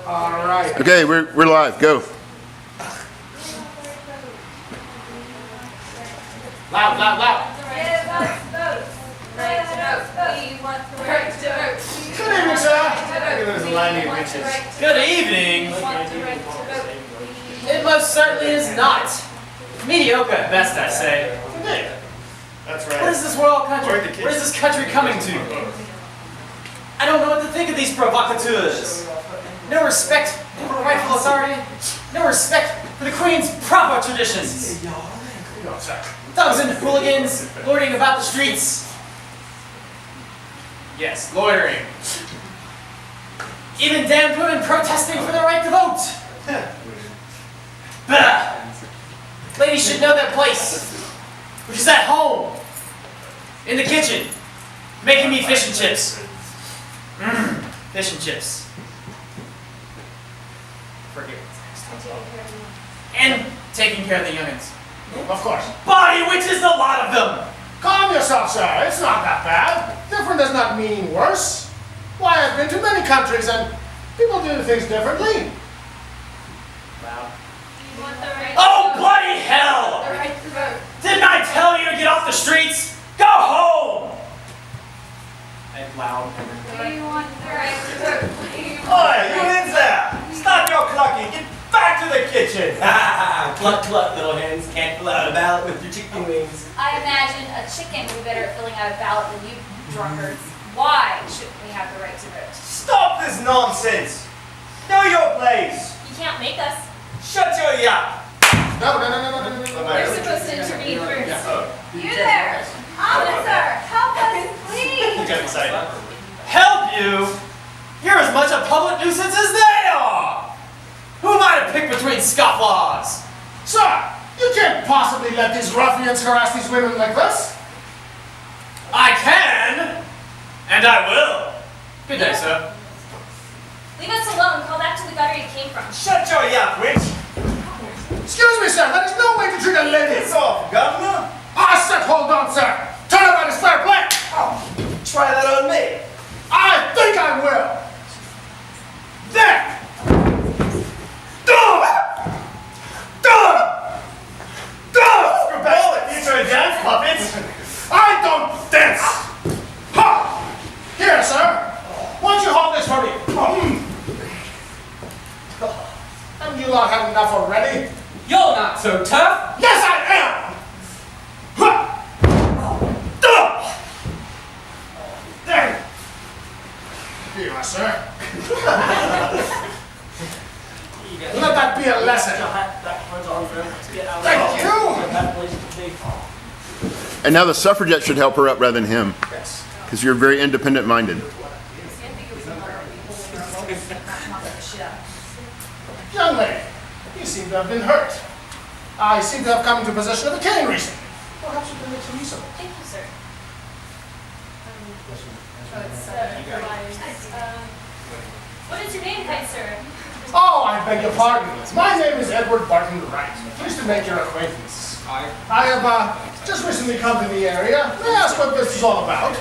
All right. Okay, we're live. Go. Loud, loud, loud. Give us votes. Right to vote. We want the right to vote. Good evening, sir. Good evening. It most certainly is not. Mediocre at best, I say. That's What right. is this world country? What is this country coming to? I don't know what to think of these provocateurs. No respect for rightful authority. No respect for the Queen's proper traditions. No, sir. Thugs and hooligans loitering about the streets. Yes, loitering. Even damned women protesting for their right to vote. Bah! Ladies should know their place, which is at home, in the kitchen, making me fish and chips. Fish and chips. Forget what's next. And taking care of the youngins. Of course. Body witches, the lot of them! Calm yourself, sir. It's not that bad. Different does not mean worse. Why, I've been to many countries and people do things differently. Oh, bloody hell! The right to vote. Didn't I tell you to get off the streets? Go home! And loud. We want the right to vote. Oi, you in there! Stop your clucking! Get back to the kitchen! Cluck, cluck, little hens. Can't fill out a ballot with your chicken wings. I imagine a chicken would be better at filling out a ballot than you drunkards. Why shouldn't we have the right to vote? Stop this nonsense! Know your place! You can't make us. Shut your yap! No. You're supposed to intervene first. Oh, You there! Officer, help us, please! you got excited. Help you? You're as much a public nuisance as they are! Who am I to pick between scofflaws? Sir, you can't possibly let these ruffians harass these women like this. I can, and I will. Good day, sir. Leave us alone. Call back to the gutter you came from. Shut your yap, witch! Excuse me, sir. That is no way to treat a lady. Piss off, governor! I said hold on, sir. Turn around is fair play. Oh, try that on me. I think I will. There. Ball it, you try dance, puppets! I don't dance. Ha! Here, sir. Why don't you hold this for me? Haven't you lot had enough already? You're not so tough. Yes, I am. Ha! There. Here you are, sir. Let that be a lesson. Thank you. And now the suffragette should help her up rather than him, Yes. because you're very independent-minded. Young lady, you seem to have been hurt. I seem to have come into possession of a cane recently. Perhaps you can make some use of it. Thank you, sir. What is your name, kind sir? Oh, I beg your pardon. My name is Edward Barton Wright. Pleased to make your acquaintance. I have just recently come to the area. May I ask what this is all about?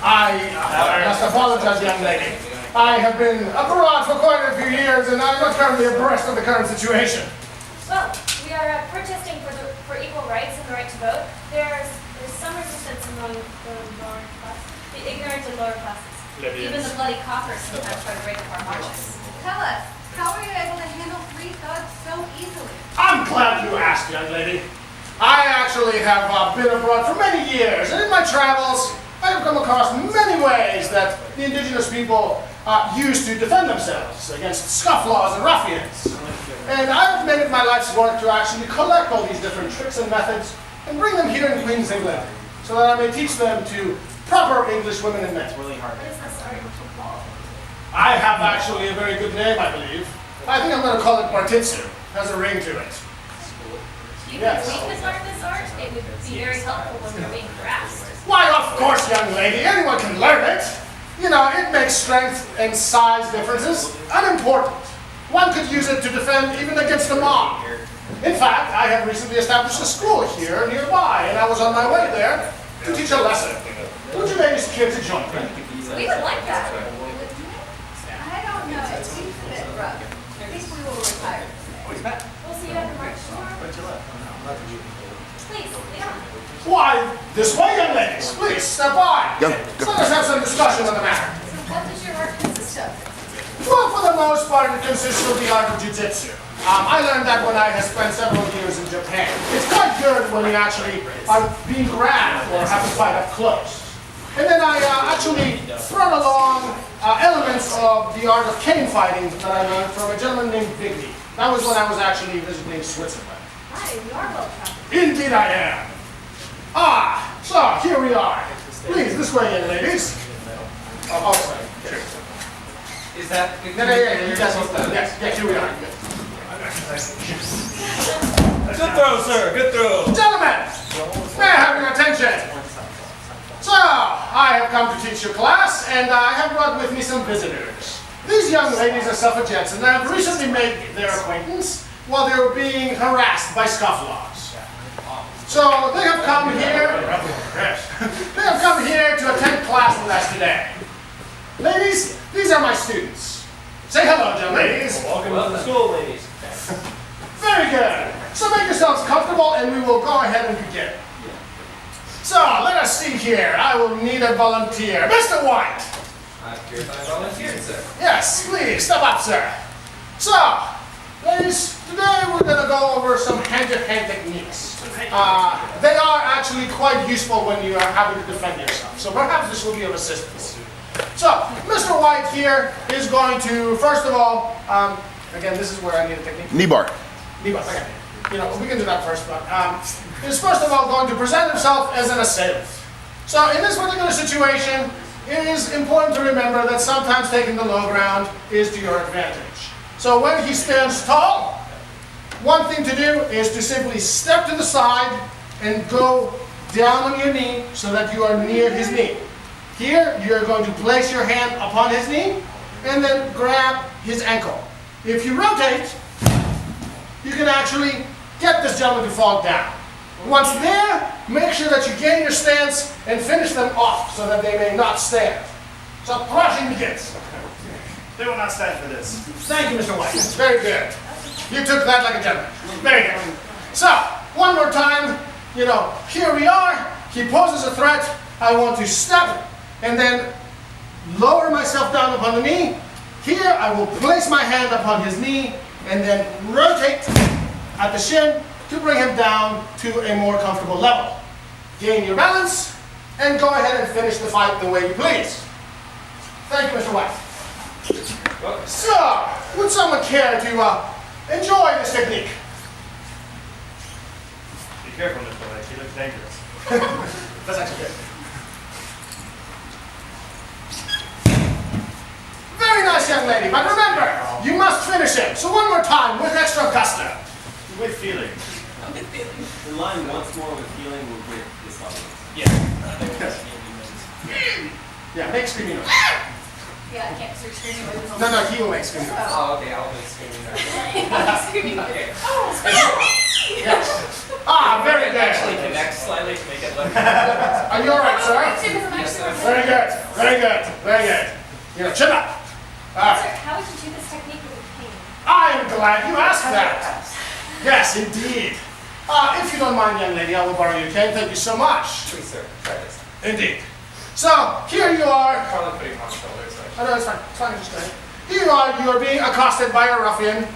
I must apologize, young lady. I have been abroad for quite a few years, and I'm not currently abreast of the current situation. Well, we are protesting for equal rights and the right to vote. There's some resistance among the lower classes, the ignorant and lower classes. Even the bloody coppers sometimes try to break up our marches. Tell us, how are you able to handle 3 thugs so easily? I'm glad you asked, young lady. I actually have been abroad for many years, and in my travels, I have come across many ways that the indigenous people used to defend themselves against scofflaws and ruffians. And I have made it my life's work to actually collect all these different tricks and methods and bring them here in Queen's England, so that I may teach them to proper English women and men. Really hard. What is this art? I have actually a very good name, I believe. I think I'm going to call it Bartitsu. Has a ring to it. You Yes. can learn this art. It would be very helpful when you're being harassed. Why, of course, young lady. Anyone can learn it. You know, it makes strength and size differences unimportant. One could use it to defend even against a mob. In fact, I have recently established a school here nearby, and I was on my way there to teach a lesson. Would you ladies care to join me? We would like that. Please, lead on. Why, this way, young ladies. Please, step by. Go, So go. let us have some discussion on the matter. So what does your work consist of? Well, for the most part, it consists of the art of jiu-jitsu. I learned that when I had spent several years in Japan. It's quite good when you actually are being grabbed or have to fight up close. And then I actually brought along elements of the art of cane fighting that I learned from a gentleman named Bigby. That was when I was actually visiting Switzerland. Hi, you are well traveled. Indeed I am. Ah, so here we are. Please, this way, young ladies. Oh, sorry. Is that? Yeah, you guys will. Yes, here we are. Good throw, sir. Good throw. Gentlemen, may I have your attention? So, I have come to teach your class, and I have brought with me some visitors. These young ladies are suffragettes, and I have recently made their acquaintance while they were being harassed by scofflaws. So, they have come here. They have come here to attend class with us today. Ladies, these are my students. Say hello, young ladies. Welcome to school, ladies. Very good. So make yourselves comfortable and we will go ahead and begin. So let us see here. I will need a volunteer. Mr. White. I'm here if I volunteered, sir. Yes, please, step up, sir. So, ladies, today we're going to go over some hand-to-hand techniques. They are actually quite useful when you are having to defend yourself. So perhaps this will be of assistance. So, Mr. White here is going to, first of all, again, this is where I need a technique. Knee bar. Okay. You know, we can do that first, but is first of all going to present himself as an assailant. So in this particular situation, it is important to remember that sometimes taking the low ground is to your advantage. So when he stands tall, one thing to do is to simply step to the side and go down on your knee so that you are near his knee. Here, you're going to place your hand upon his knee and then grab his ankle. If you rotate, you can actually get this gentleman to fall down. Once there, make sure that you gain your stance and finish them off so that they may not stand. So thrashing begins. They will not stand for this. Thank you, Mr. White. Very good. You took that like a gentleman. Very good. So, one more time, here we are. He poses a threat. I want to step and then lower myself down upon the knee. Here, I will place my hand upon his knee and then rotate at the shin to bring him down to a more comfortable level. Gain your balance and go ahead and finish the fight the way you please. Thank you, Mr. White. So, would someone care to enjoy this technique? Be careful, Mr. White. He looks dangerous. That's actually good. Very nice, young lady, but remember, you must finish him. So one more time, with extra gusto. With feeling. In line once more with feeling will get this audience. Yeah, make screaming noise. Yeah, I can't search screaming noises. No, he will make screaming noise. Oh, okay, I'll make screaming noise. Screaming noises. Okay. Yes. Ah, very good. Actually connect slightly to make it look. Are you all right, sir? Yes, sir. Very good, very good, very good. Chin up. All right. Sir, how would you do this technique with pain? I am glad you asked that. Yes, indeed. If you don't mind, young lady, I will borrow your cane. Thank you so much. Please, sir, try this. Indeed. So, here you are. Probably putting on shoulders. Oh, no, it's fine. It's fine. Just go ahead. Here you are being accosted by a ruffian.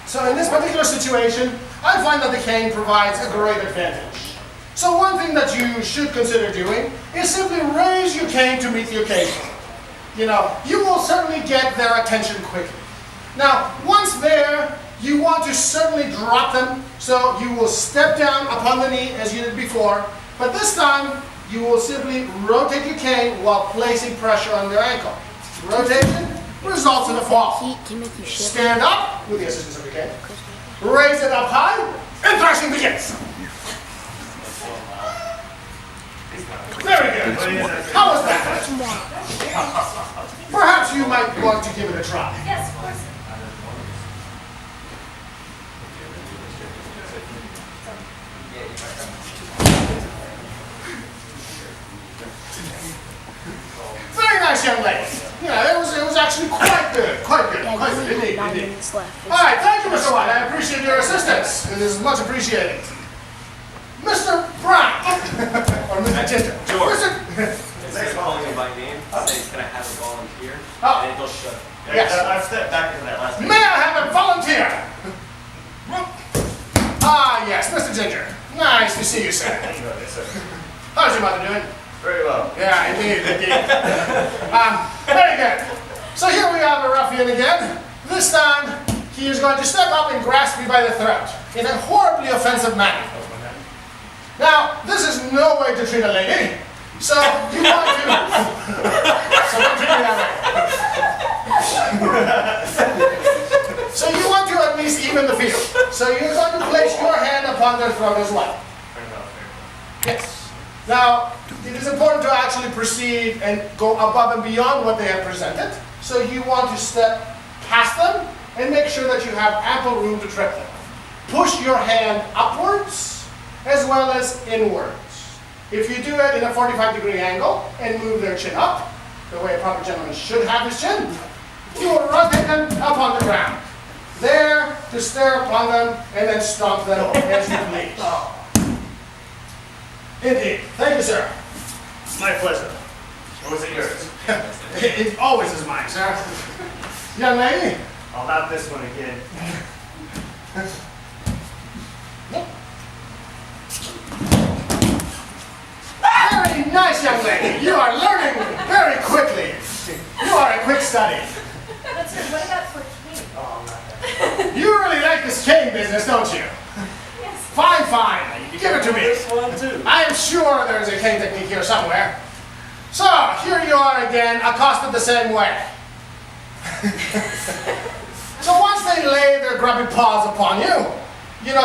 So in this particular situation, I find that the cane provides a great advantage. So one thing that you should consider doing is simply raise your cane to meet the occasion. You will certainly get their attention quickly. Now, once there, you want to certainly drop them, so you will step down upon the knee as you did before, but this time, you will simply rotate your cane while placing pressure on their ankle. Rotation results in a fall. Heat can make you shiver. Stand up with the assistance of your cane. Raise it up high, and thrashing begins. Very good. How was that? Perhaps you might want to give it a try. Yes, of course. Very nice, young lady. It was actually actually quite good. Quite good. Quite good. Indeed. Indeed. All right. Thank you, Mr. White. I appreciate your assistance. It is much appreciated. Mr. Brown. Or Mr. Ginger. George. Mr. Instead of calling him by name, say, can I have a volunteer? Oh. And he'll shut. Yes. I've stepped back into that last May I have a volunteer? Ah, yes, Mr. Ginger. Nice to see you, sir. How's your mother doing? Very well. Yeah, indeed, indeed. Very good. So here we have a ruffian again. This time, he is going to step up and grasp me by the throat in a horribly offensive manner. Now, this is no way to treat a lady. So you want to... So don't treat me that way. So you want to at least even the field. So you're going to place your hand upon their throat as well. Yes. Now, it is important to actually proceed and go above and beyond what they have presented. So you want to step past them and make sure that you have ample room to trip them. Push your hand upwards as well as inwards. If you do it in a 45-degree angle and move their chin up, the way a proper gentleman should have his chin, you will rotate them upon the ground. There to stare upon them and then stomp them as you please. Indeed. Thank you, sir. My pleasure. Or was it yours? It always is mine, sir. Young lady? I'll have this one again. Very nice, young lady. You are learning very quickly. You are a quick study. But sir, what about for Kate? You really like this cane business, don't you? Yes. Fine, fine. Give it to me. This one too. I am sure there's a cane technique here somewhere. So, here you are again, accosted the same way. So once they lay their grubby paws upon you,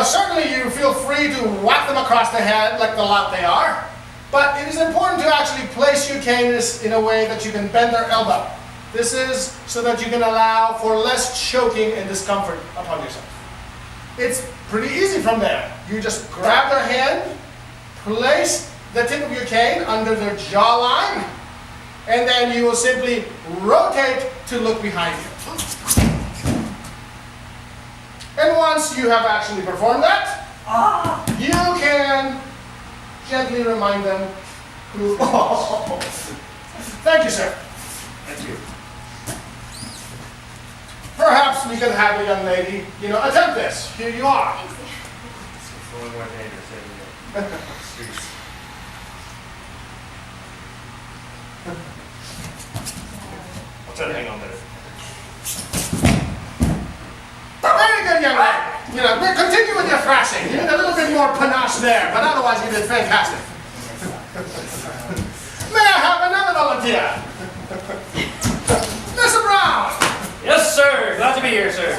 certainly you feel free to whack them across the head like the lout they are. But it is important to actually place your canes in a way that you can bend their elbow. This is so that you can allow for less choking and discomfort upon yourself. It's pretty easy from there. You just grab their hand, place the tip of your cane under their jawline, and then you will simply rotate to look behind you. And once you have actually performed that, you can gently remind them who. Thank you, sir. Thank you. Perhaps we can have a young lady, attempt this. Here you are. It's the only more dangerous thing to do. Streets. I'll try to hang on better. Very good, young lady. Continue with your thrashing. You need a little bit more panache there, but otherwise you did fantastic. May I have another volunteer? Mr. Brown. Yes, sir. Glad to be here, sir.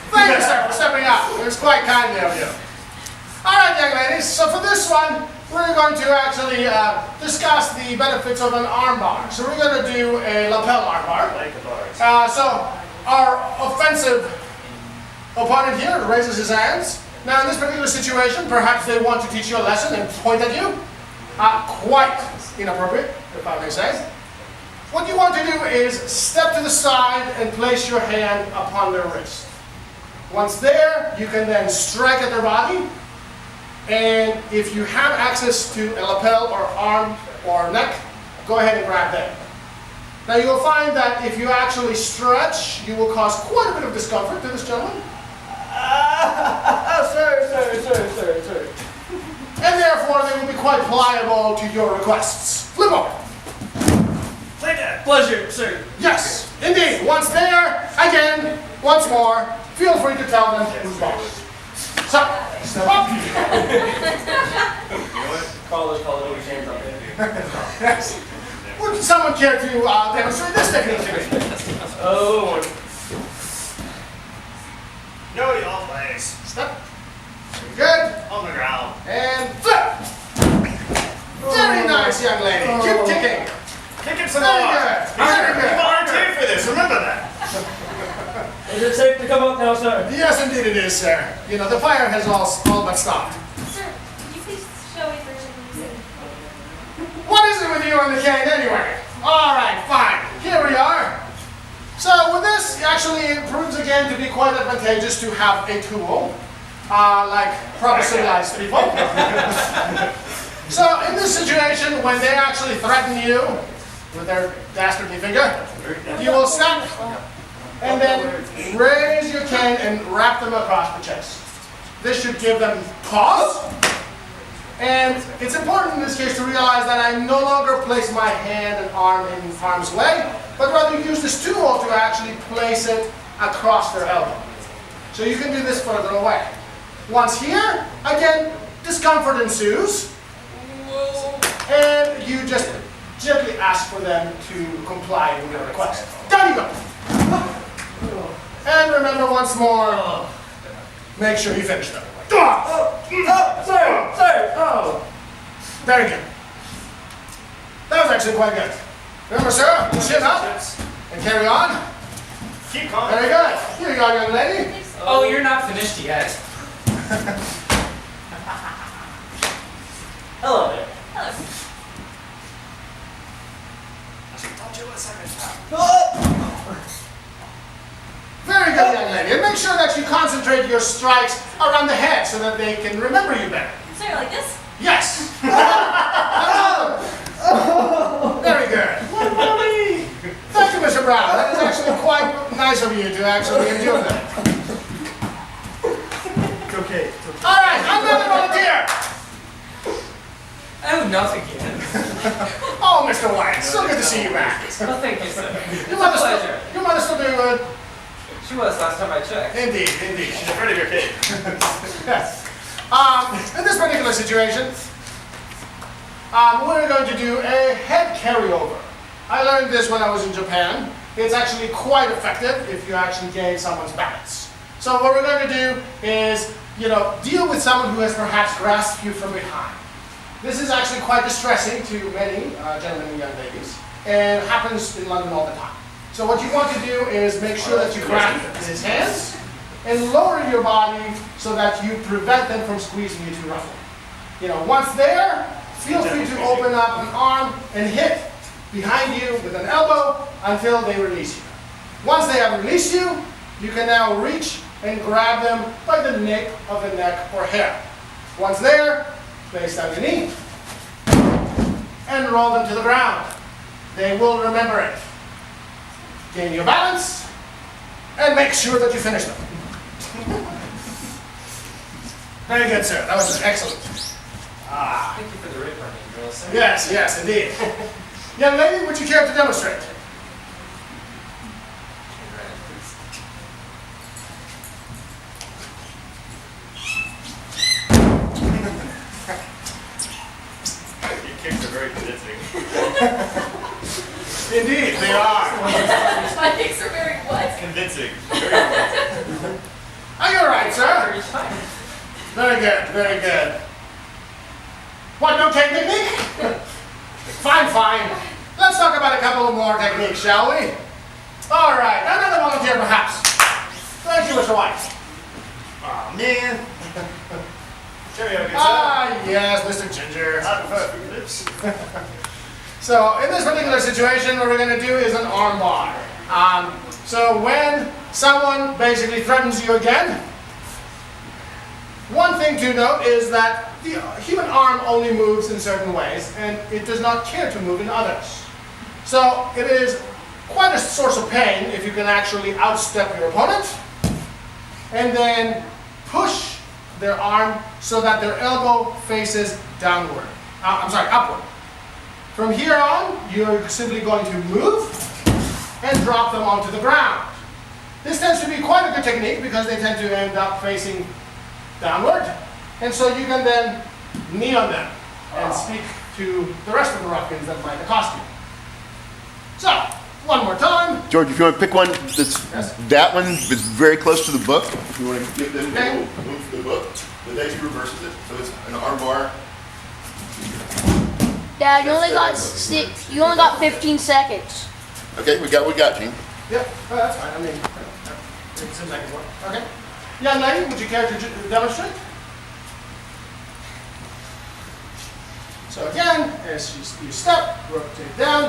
Thank you, sir, for stepping up. It was quite kind of you. All right, young ladies. So for this one, we're going to actually discuss the benefits of an armbar. So we're going to do a lapel armbar. Like the bars. So our offensive opponent here raises his hands. Now in this particular situation, perhaps they want to teach you a lesson and point at you. Quite inappropriate, if I may say. What you want to do is step to the side and place your hand upon their wrist. Once there, you can then strike at their body. And if you have access to a lapel or arm or neck, go ahead and grab them. Now you'll find that if you actually stretch, you will cause quite a bit of discomfort to this gentleman. Sir. And therefore, they will be quite pliable to your requests. Flip over. Play that. Pleasure, sir. Yes, indeed. Once there, again, once more, feel free to tell them who's boss. So, step up. You know what? Call it over hands up there. Yes. Would someone care to demonstrate this technique to me? Oh. Know your place. Step. Very good. On the ground. And flip. Very nice, young lady. Keep kicking. Kick it some Very more. good. Very You good. volunteered for this. Remember that. Is it safe to come up now, sir? Yes, indeed it is, sir. The fire has all but stopped. Sir, can you please show a version of music? What is it with you and the cane anyway? All right, fine. Here we are. So it proves again to be quite advantageous to have a tool, like proper civilized people. So in this situation, when they actually threaten you with their dastardly finger, you will snap and then raise your cane and wrap them across the chest. This should give them pause. And it's important in this case to realize that I no longer place my hand and arm in harm's way, but rather use this tool to actually place it across their elbow. So you can do this further away. Once here, again, discomfort ensues, and you just gently ask for them to comply with your request. Down you go. And remember once more, make sure you finish them. Sir. Very good. That was actually quite good. Remember, sir, chin up and carry on. Keep calm. Very good. Here you go, young lady. Oh, you're not finished yet. Hello there. Hello. Very good, young lady. And make sure that you concentrate your strikes around the head so that they can remember you better. So you're like this? Yes. Very good. Thank you, Mr. Brown. That is actually quite nice of you to actually endure that. It's okay. All right, another volunteer. Oh, not again. Oh, Mr. White, so good to see you back. Well, thank you, sir. Your It's a pleasure. mother's still doing good. She was last time I checked. Indeed, indeed. She's afraid of your cake. Yes. In this particular situation, we're going to do a head carryover. I learned this when I was in Japan. It's actually quite effective if you actually gain someone's balance. So what we're going to do is, deal with someone who has perhaps grasped you from behind. This is actually quite distressing to many gentlemen and young ladies, and happens in London all the time. So what you want to do is make sure that you grab his hands and lower your body so that you prevent them from squeezing you too roughly. Once there, feel free to open up an arm and hit behind you with an elbow until they release you. Once they have released you, you can now reach and grab them by the nape of the neck or hair. Once there, place down your knee and roll them to the ground. They will remember it. Gain your balance and make sure that you finish them. Very good, sir. That was excellent. Thank you for the rip running, girl, sir. Yes, indeed. Young lady, would you care to demonstrate? Your kicks are very convincing. Indeed, they are. My kicks are very what? Convincing. Very convincing. Are you all right, sir? Very fine. Very good, very good. What, no technique? Fine. Let's talk about a couple of more techniques, shall we? All right, another volunteer perhaps. Thank you, Mr. White. Aw, man. Cheerio, good sir. Yes, Mr. Ginger. I prefer fingertips. So in this particular situation, what we're going to do is an arm bar. So when someone basically threatens you again, one thing to note is that the human arm only moves in certain ways, and it does not care to move in others. So it is quite a source of pain if you can actually outstep your opponent and then push their arm so that their elbow faces downward. Upward. From here on, you're simply going to move and drop them onto the ground. This tends to be quite a good technique because they tend to end up facing downward. And so you can then knee on them and speak to the rest of the ruffians that might accost you. So, one more time. George, if you want to pick one that one is very close to the book. If you want to give them Okay. a little move for the book, the day two reverses it. So it's an arm bar. Dad, you only got 15 seconds. Okay, we got Gene. Yep, oh, that's fine. I mean, it seems like it worked. Okay. Young lady, would you care to demonstrate? So again, as you step, rotate down,